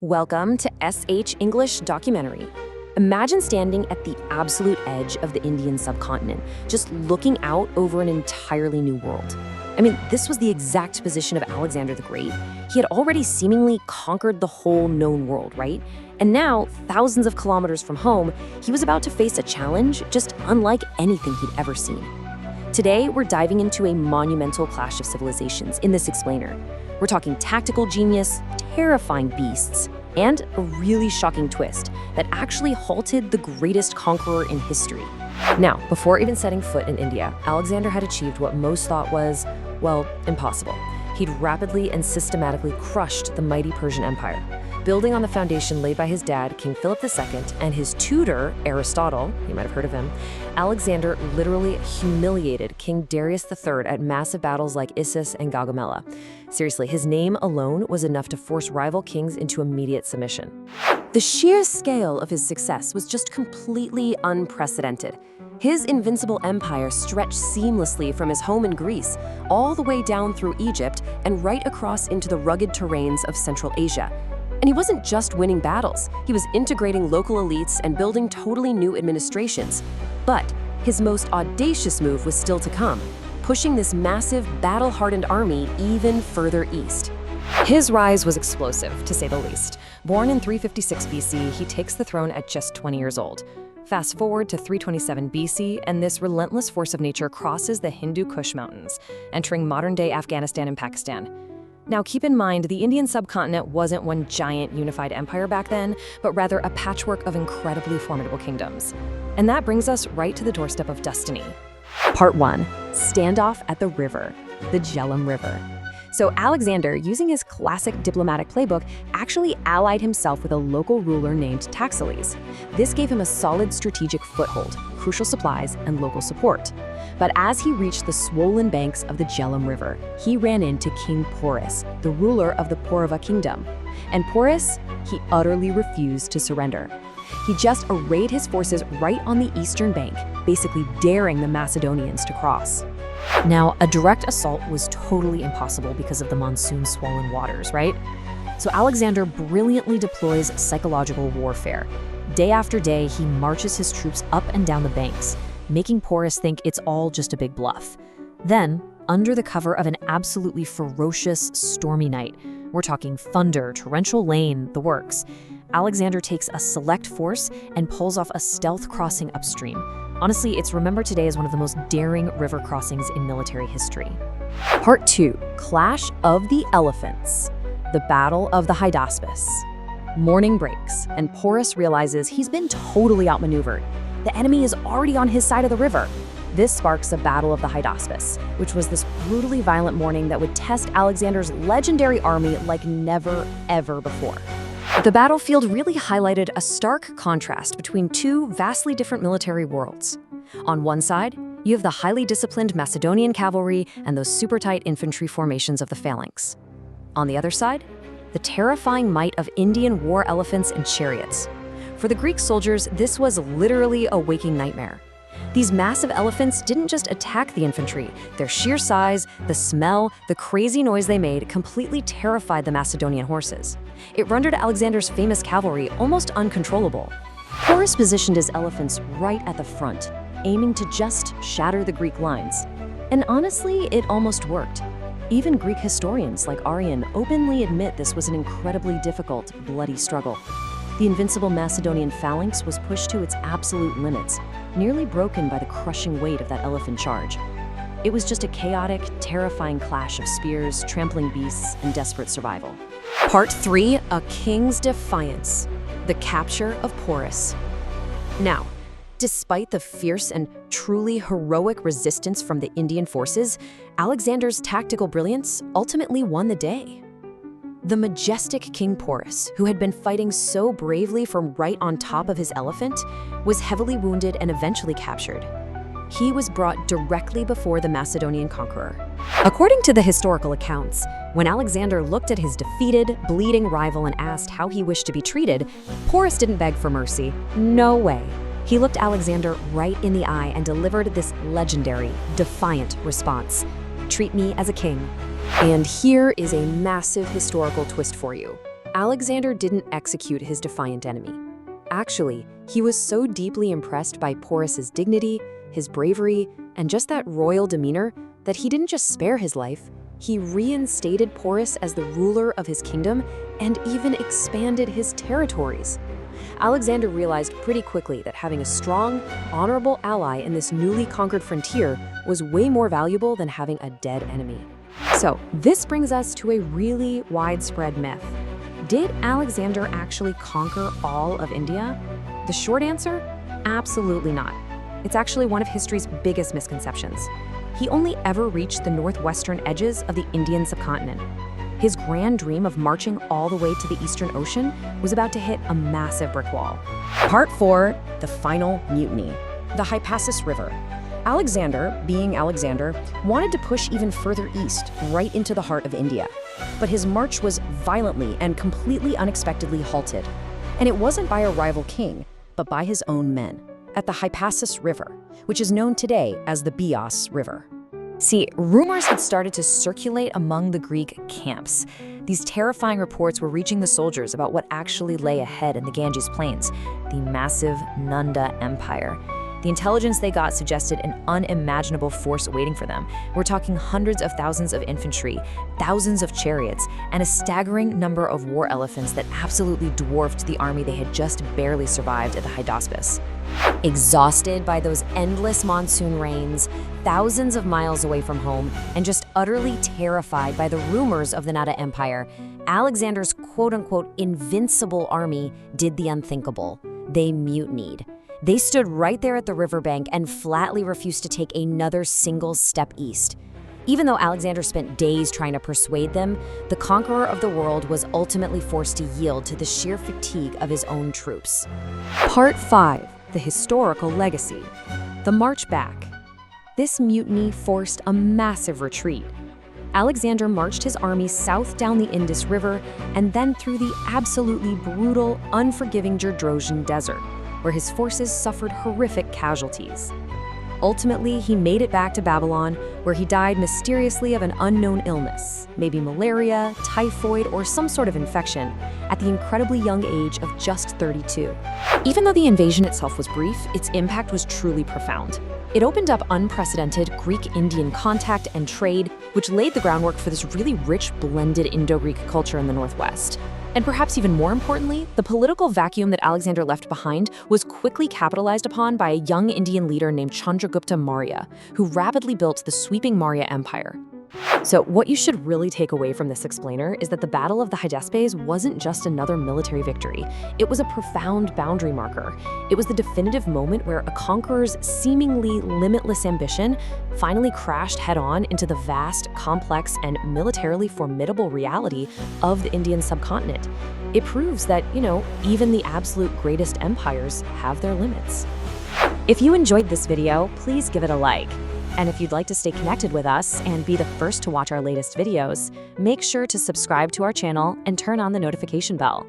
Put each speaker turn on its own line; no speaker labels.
Welcome to SH English Documentary. Imagine standing at the absolute edge of the Indian subcontinent, just looking out over an entirely new world. This was the exact position of Alexander the Great. He had already seemingly conquered the whole known world, right? And now, thousands of kilometers from home, he was about to face a challenge just unlike anything he'd ever seen. Today, we're diving into a monumental clash of civilizations in this explainer. We're talking tactical genius, terrifying beasts, and a really shocking twist that actually halted the greatest conqueror in history. Now, before even setting foot in India, Alexander had achieved what most thought was, well, impossible. He'd rapidly and systematically crushed the mighty Persian Empire. Building on the foundation laid by his dad, King Philip II, and his tutor, Aristotle, you might have heard of him, Alexander literally humiliated King Darius III at massive battles like Issus and Gaugamela. Seriously, his name alone was enough to force rival kings into immediate submission. The sheer scale of his success was just completely unprecedented. His invincible empire stretched seamlessly from his home in Greece, all the way down through Egypt and right across into the rugged terrains of Central Asia. And he wasn't just winning battles, he was integrating local elites and building totally new administrations. But his most audacious move was still to come, pushing this massive, battle-hardened army even further east. His rise was explosive, to say the least. Born in 356 BC, he takes the throne at just 20 years old. Fast forward to 327 BC, and this relentless force of nature crosses the Hindu Kush Mountains, entering modern-day Afghanistan and Pakistan. Now, keep in mind, the Indian subcontinent wasn't one giant unified empire back then, but rather a patchwork of incredibly formidable kingdoms. And that brings us right to the doorstep of destiny. Part 1. Standoff at the river, the Jhelum River. So Alexander, using his classic diplomatic playbook, actually allied himself with a local ruler named Taxiles. This gave him a solid strategic foothold, crucial supplies, and local support. But as he reached the swollen banks of the Jhelum River, he ran into King Porus, the ruler of the Paurava kingdom. And Porus, he utterly refused to surrender. He just arrayed his forces right on the eastern bank, basically daring the Macedonians to cross. Now, a direct assault was totally impossible because of the monsoon-swollen waters, right? So Alexander brilliantly deploys psychological warfare. Day after day, he marches his troops up and down the banks, making Porus think it's all just a big bluff. Then, under the cover of an absolutely ferocious, stormy night, we're talking thunder, torrential rain, the works, Alexander takes a select force and pulls off a stealth crossing upstream. Honestly, it's remembered today as one of the most daring river crossings in military history. Part 2. Clash of the Elephants. The Battle of the Hydaspes. Morning breaks, and Porus realizes he's been totally outmaneuvered. The enemy is already on his side of the river. This sparks the Battle of the Hydaspes, which was this brutally violent morning that would test Alexander's legendary army like never, ever before. The battlefield really highlighted a stark contrast between two vastly different military worlds. On one side, you have the highly disciplined Macedonian cavalry and those super tight infantry formations of the phalanx. On the other side, the terrifying might of Indian war elephants and chariots. For the Greek soldiers, this was literally a waking nightmare. These massive elephants didn't just attack the infantry. Their sheer size, the smell, the crazy noise they made completely terrified the Macedonian horses. It rendered Alexander's famous cavalry almost uncontrollable. Porus positioned his elephants right at the front, aiming to just shatter the Greek lines. And honestly, it almost worked. Even Greek historians like Arrian openly admit this was an incredibly difficult, bloody struggle. The invincible Macedonian phalanx was pushed to its absolute limits, nearly broken by the crushing weight of that elephant charge. It was just a chaotic, terrifying clash of spears, trampling beasts, and desperate survival. Part 3. A King's Defiance. The Capture of Porus. Now, despite the fierce and truly heroic resistance from the Indian forces, Alexander's tactical brilliance ultimately won the day. The majestic King Porus, who had been fighting so bravely from right on top of his elephant, was heavily wounded and eventually captured. He was brought directly before the Macedonian conqueror. According to the historical accounts, when Alexander looked at his defeated, bleeding rival and asked how he wished to be treated, Porus didn't beg for mercy. No way. He looked Alexander right in the eye and delivered this legendary, defiant response. "Treat me as a king." And here is a massive historical twist for you. Alexander didn't execute his defiant enemy. Actually, he was so deeply impressed by Porus's dignity, his bravery, and just that royal demeanor that he didn't just spare his life, he reinstated Porus as the ruler of his kingdom and even expanded his territories. Alexander realized pretty quickly that having a strong, honorable ally in this newly conquered frontier was way more valuable than having a dead enemy. So, this brings us to a really widespread myth. Did Alexander actually conquer all of India? The short answer? Absolutely not. It's actually one of history's biggest misconceptions. He only ever reached the northwestern edges of the Indian subcontinent. His grand dream of marching all the way to the Eastern Ocean was about to hit a massive brick wall. Part 4, the final mutiny. The Hydaspes River. Alexander, being Alexander, wanted to push even further east, right into the heart of India. But his march was violently and completely unexpectedly halted. And it wasn't by a rival king, but by his own men, at the Hydaspes River, which is known today as the Bias River. See, rumors had started to circulate among the Greek camps. These terrifying reports were reaching the soldiers about what actually lay ahead in the Ganges Plains, the massive Nanda Empire. The intelligence they got suggested an unimaginable force waiting for them. We're talking hundreds of thousands of infantry, thousands of chariots, and a staggering number of war elephants that absolutely dwarfed the army they had just barely survived at the Hydaspes. Exhausted by those endless monsoon rains, thousands of miles away from home, and just utterly terrified by the rumors of the Nanda Empire, Alexander's quote-unquote invincible army did the unthinkable. They mutinied. They stood right there at the riverbank and flatly refused to take another single step east. Even though Alexander spent days trying to persuade them, the conqueror of the world was ultimately forced to yield to the sheer fatigue of his own troops. Part 5. The historical legacy. The march back. This mutiny forced a massive retreat. Alexander marched his army south down the Indus River and then through the absolutely brutal, unforgiving Jerdrosian Desert, where his forces suffered horrific casualties. Ultimately, he made it back to Babylon, where he died mysteriously of an unknown illness, maybe malaria, typhoid, or some sort of infection, at the incredibly young age of just 32. Even though the invasion itself was brief, its impact was truly profound. It opened up unprecedented Greek-Indian contact and trade, which laid the groundwork for this really rich blended Indo-Greek culture in the Northwest. And perhaps even more importantly, the political vacuum that Alexander left behind was quickly capitalized upon by a young Indian leader named Chandragupta Maurya, who rapidly built the sweeping Maurya Empire. So what you should really take away from this explainer is that the Battle of the Hydaspes wasn't just another military victory. It was a profound boundary marker. It was the definitive moment where a conqueror's seemingly limitless ambition finally crashed head-on into the vast, complex, and militarily formidable reality of the Indian subcontinent. It proves that, even the absolute greatest empires have their limits. If you enjoyed this video, please give it a like. And if you'd like to stay connected with us and be the first to watch our latest videos, make sure to subscribe to our channel and turn on the notification bell.